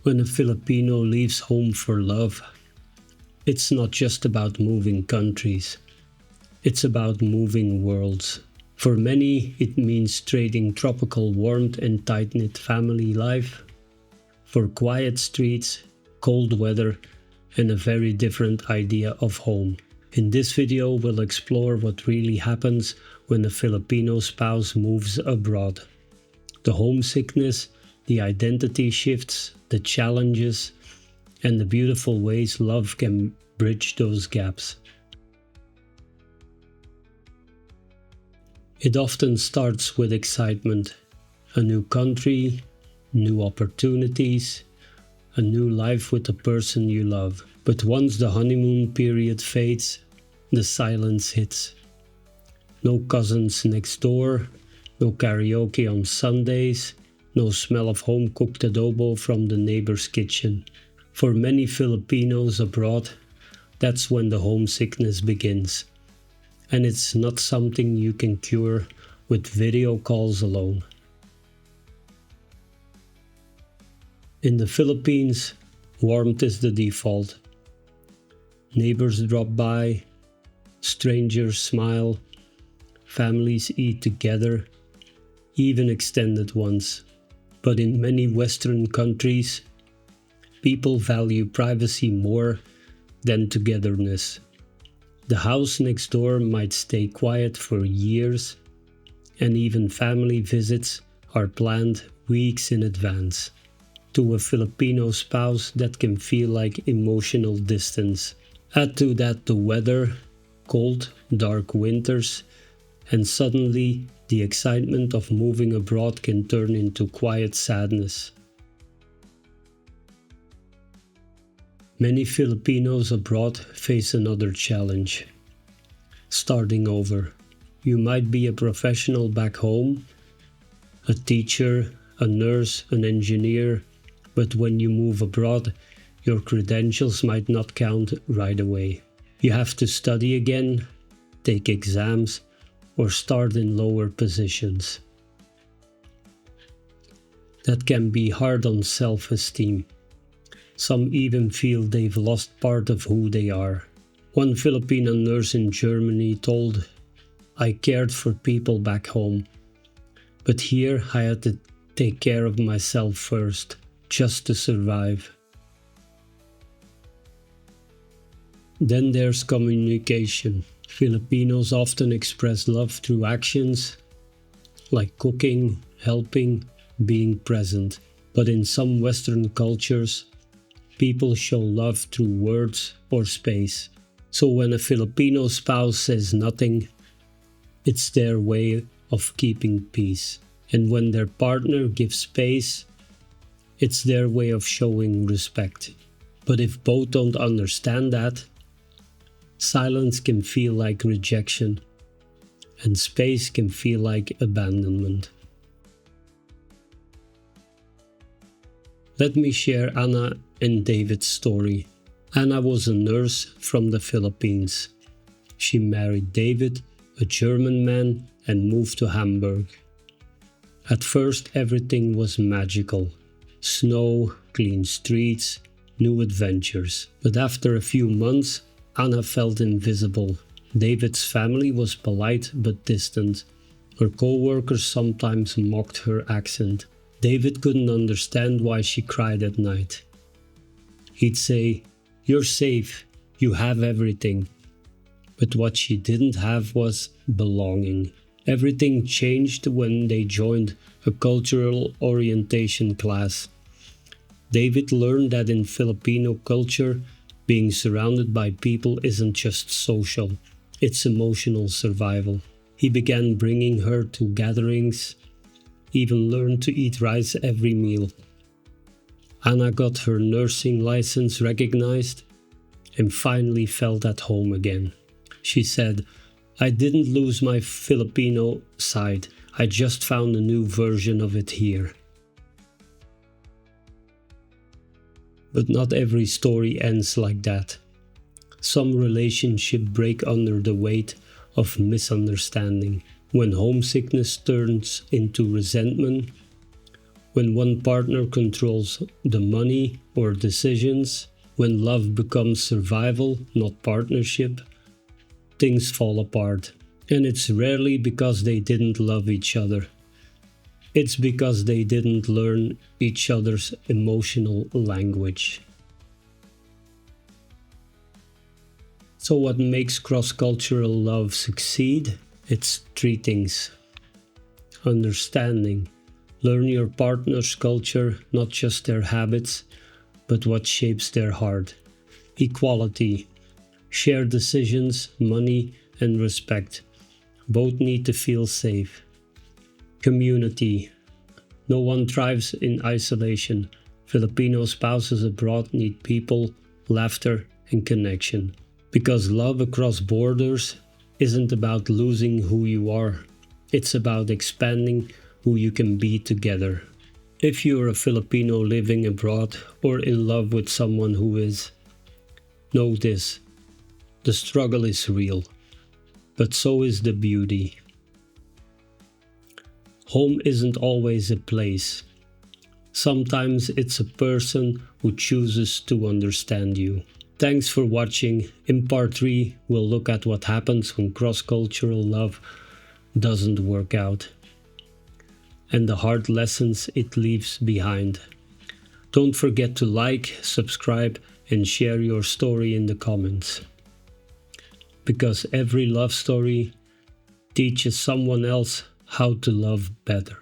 When a Filipino leaves home for love, it's not just about moving countries, it's about moving worlds. For many, it means trading tropical warmth and tight-knit family life for quiet streets, cold weather, and a very different idea of home. In this video, we'll explore what really happens when a Filipino spouse moves abroad. The homesickness, the identity shifts, the challenges, and the beautiful ways love can bridge those gaps. It often starts with excitement, a new country, new opportunities, a new life with the person you love. But once the honeymoon period fades, the silence hits. No cousins next door, no karaoke on Sundays, no smell of home-cooked adobo from the neighbor's kitchen. For many Filipinos abroad, that's when the homesickness begins. And it's not something you can cure with video calls alone. In the Philippines, warmth is the default. Neighbors drop by, strangers smile, families eat together, even extended ones. But in many Western countries, people value privacy more than togetherness. The house next door might stay quiet for years, and even family visits are planned weeks in advance. To a Filipino spouse, that can feel like emotional distance. Add to that the weather, cold, dark winters, and suddenly the excitement of moving abroad can turn into quiet sadness. Many Filipinos abroad face another challenge: starting over. You might be a professional back home, a teacher, a nurse, an engineer, but when you move abroad, your credentials might not count right away. You have to study again, take exams, or start in lower positions. That can be hard on self-esteem. Some even feel they've lost part of who they are. One Filipino nurse in Germany told, "I cared for people back home, but here I had to take care of myself first, just to survive." Then there's communication. Filipinos often express love through actions, like cooking, helping, being present. But in some Western cultures, people show love through words or space. So when a Filipino spouse says nothing, it's their way of keeping peace. And when their partner gives space, it's their way of showing respect. But if both don't understand that, silence can feel like rejection, and space can feel like abandonment. Let me share Anna and David's story. Anna was a nurse from the Philippines. She married David, a German man, and moved to Hamburg. At first, everything was magical. Snow, clean streets, new adventures. But after a few months, Anna felt invisible. David's family was polite but distant. Her co-workers sometimes mocked her accent. David couldn't understand why she cried at night. He'd say, "You're safe, you have everything." But what she didn't have was belonging. Everything changed when they joined a cultural orientation class. David learned that in Filipino culture, being surrounded by people isn't just social, it's emotional survival. He began bringing her to gatherings, even learned to eat rice every meal. Anna got her nursing license recognized and finally felt at home again. She said, "I didn't lose my Filipino side, I just found a new version of it here." But not every story ends like that. Some relationships break under the weight of misunderstanding. When homesickness turns into resentment, When one partner controls the money or decisions, when love becomes survival, not partnership, things fall apart. And it's rarely because they didn't love each other. It's because they didn't learn each other's emotional language. So what makes cross-cultural love succeed? It's three things. Understanding. Learn your partner's culture, not just their habits, but what shapes their heart. Equality. Share decisions, money, and respect. Both need to feel safe. Community. No one thrives in isolation. Filipino spouses abroad need people, laughter, and connection. Because love across borders isn't about losing who you are. It's about expanding who you can be together. If you're a Filipino living abroad or in love with someone who is, know this: the struggle is real, but so is the beauty. Home isn't always a place. Sometimes it's a person who chooses to understand you. Thanks for watching. In part 3, we'll look at what happens when cross-cultural love doesn't work out, and the hard lessons it leaves behind. Don't forget to like, subscribe, and share your story in the comments. Because every love story teaches someone else how to love better.